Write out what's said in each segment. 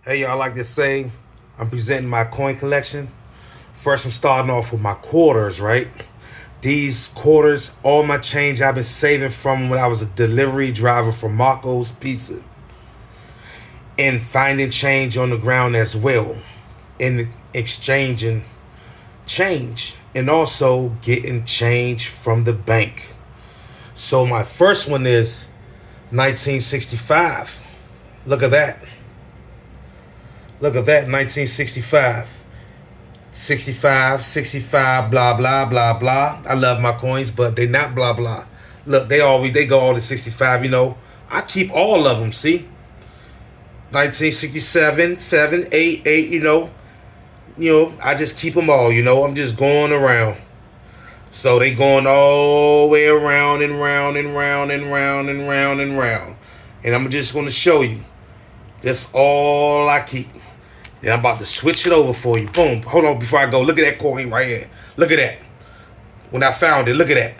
Hey y'all, like to say, I'm presenting my coin collection. First, I'm starting off with my quarters, right? These quarters, all my change I've been saving from when I was a delivery driver for Marco's Pizza. And finding change on the ground as well. And exchanging change. And also getting change from the bank. So my first one is 1965. Look at that. Look at that, 1965. 65, blah, blah, blah, blah. I love my coins, but they not blah, blah. Look, they go all to 65, I keep all of them, see? 1967, 7, 8, 8, I just keep them all, I'm just going around. So they going all the way around and round and round and round and round and round. And I'm just going to show you. That's all I keep. Then I'm about to switch it over for you. Boom. Hold on before I go. Look at that coin right here. Look at that. When I found it, look at that.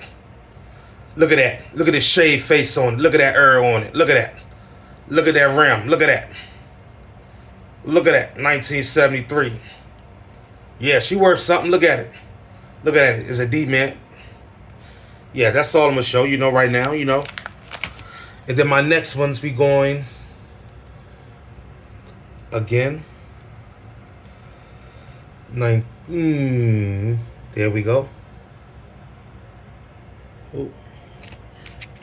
Look at that. Look at the shade face on it. Look at that Earl on it. Look at that. Look at that rim. Look at that. Look at that. 1973. Yeah, she worth something. Look at it. Look at it. It's a D, man. Yeah, that's all I'm going to show you, right now, And then my next ones be going again. There we go. Oh,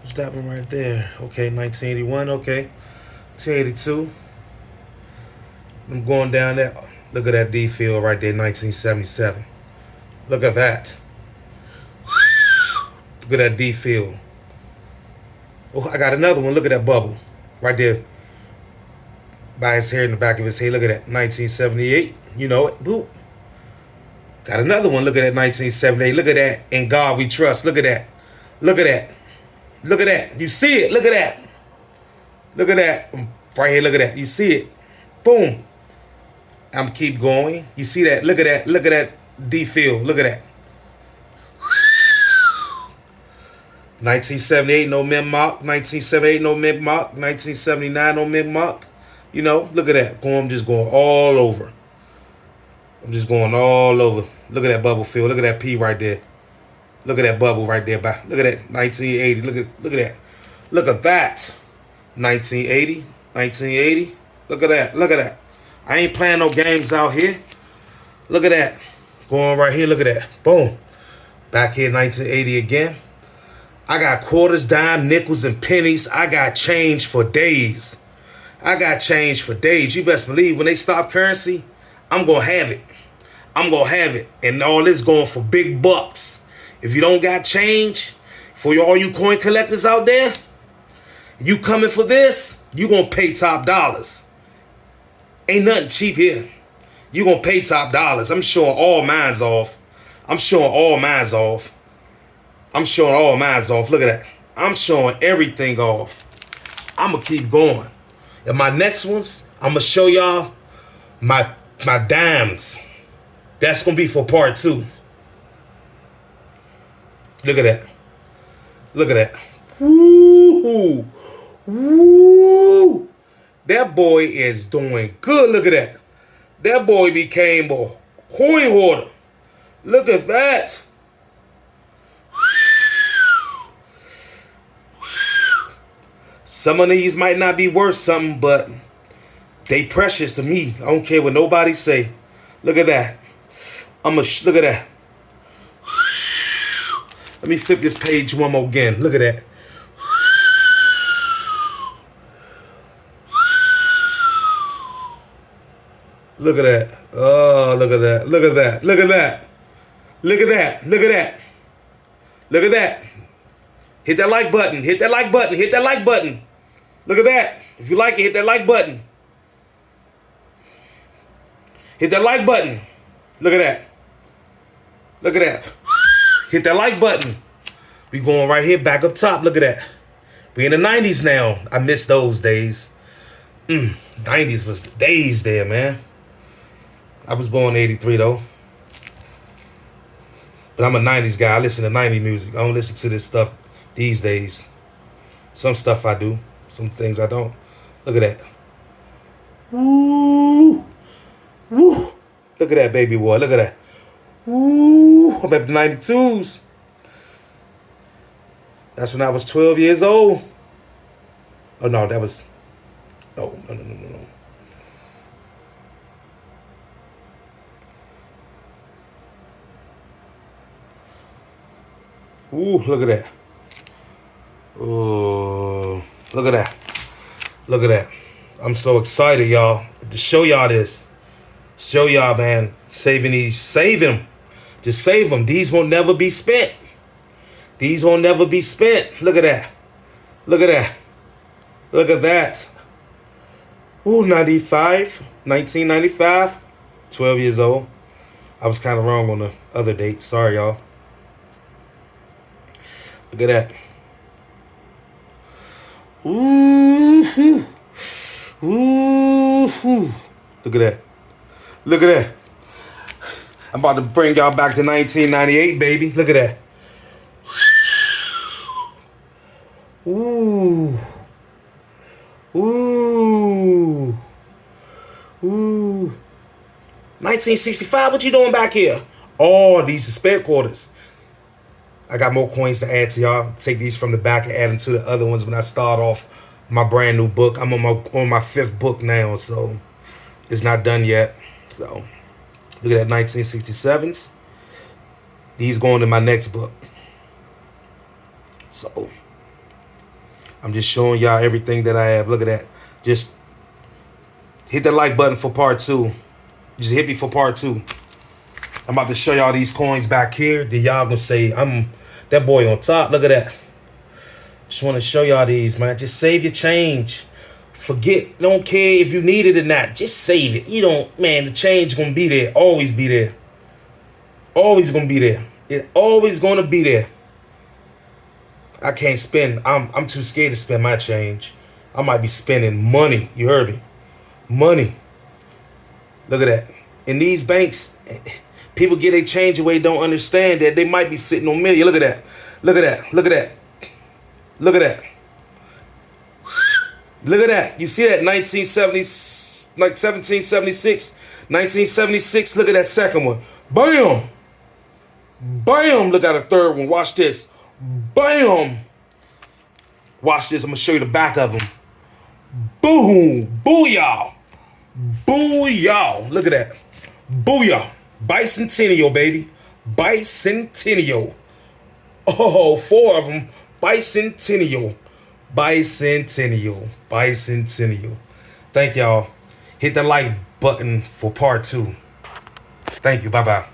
what's that one right there? Okay, 1981. Okay, 1982. I'm going down there. Look at that D field right there, 1977. Look at that. Look at that D field. Oh, I got another one. Look at that bubble right there by his hair, in the back of his head. Look at that, 1978. You know it. Boop. Got another one. Look at that, 1978. Look at that. In God we trust. Look at that. Look at that. Look at that. You see it. Look at that. Look at that. Right here. Look at that. You see it. Boom. I'm keep going. You see that. Look at that. Look at that D field. Look at that. 1978, no mid mark. 1978, no mid mark. 1979, no mid mark. Look at that. I'm just going all over. I'm just going all over. Look at that bubble field. Look at that P right there. Look at that bubble right there. Look at that 1980. Look at that. Look at that. 1980. 1980. Look at that. Look at that. I ain't playing no games out here. Look at that. Going right here. Look at that. Boom. Back here, 1980 again. I got quarters, dime, nickels, and pennies. I got change for days. I got change for days. You best believe when they stop currency, I'm going to have it. I'm going to have it. And all this going for big bucks. If you don't got change, for all you coin collectors out there, you coming for this, you going to pay top dollars. Ain't nothing cheap here. You going to pay top dollars. I'm showing all mines off. I'm showing all mines off. I'm showing all mines off. Look at that. I'm showing everything off. I'm going to keep going. And my next ones, I'm going to show y'all my dimes. That's going to be for part 2. Look at that. Look at that. Woo! Woo! That boy is doing good. Look at that. That boy became a coin hoarder. Look at that. Some of these might not be worth something, but they precious to me. I don't care what nobody say. Look at that. Look at that. Let me flip this page one more again. Look at that. Look at that. Oh, look at that. Look at that. Look at that. Look at that. Look at that. Look at that. Hit that like button. Hit that like button. Hit that like button. Look at that. If you like it, hit that like button. Hit that like button. Look at that. Look at that. Hit that like button. We going right here, back up top. Look at that. We in the 90s now. I miss those days. 90s was the days there, man. I was born in 83, though. But I'm a 90s guy. I listen to 90s music. I don't listen to this stuff these days. Some stuff I do. Some things I don't. Look at that. Woo! Look at that baby boy. Look at that. Woo! I'm at the 92s. That's when I was 12 years old. Oh no, that was no. Ooh, look at that. Oh, look at that. Look at that. I'm so excited, y'all, to show y'all this. Show y'all, man. Saving these. Save them. Just save them. These will never be spent. These will never be spent. Look at that. Look at that. Look at that. Ooh, 1995. 12 years old. I was kind of wrong on the other date. Sorry, y'all. Look at that. Ooh. Ooh. Look at that. Look at that. I'm about to bring y'all back to 1998, baby. Look at that. Ooh. Ooh. Ooh. 1965, what you doing back here? Oh, these are spare quarters. I got more coins to add to y'all. Take these from the back and add them to the other ones when I start off my brand new book. I'm on my 5th book now, so it's not done yet. So look at that 1967s. These going to my next book. So I'm just showing y'all everything that I have. Look at that. Just hit that like button for part 2. Just hit me for part 2. I'm about to show y'all these coins back here. Then y'all gonna say, I'm that boy on top. Look at that. Just want to show y'all these, man. Just save your change. Forget, don't care if you need it or not. Just save it. You don't, man, the change gonna be there. Always be there. Always gonna be there. It always gonna be there. I can't spend. I'm too scared to spend my change. I might be spending money. You heard me? Money. Look at that. In these banks, people get their change away, don't understand that they might be sitting on million. Look at that. Look at that. Look at that. Look at that. Look at that. You see that 1970, like 1776, 1976. Look at that second one. Bam. Bam. Look at the third one. Watch this. Bam. Watch this. I'm going to show you the back of them. Boom. Booyah. Booyah. Look at that. Booyah. Bicentennial, baby. Bicentennial. Oh, 4 of them. Bicentennial. Bicentennial. Bicentennial. Thank y'all. Hit the like button for part 2. Thank you. Bye-bye.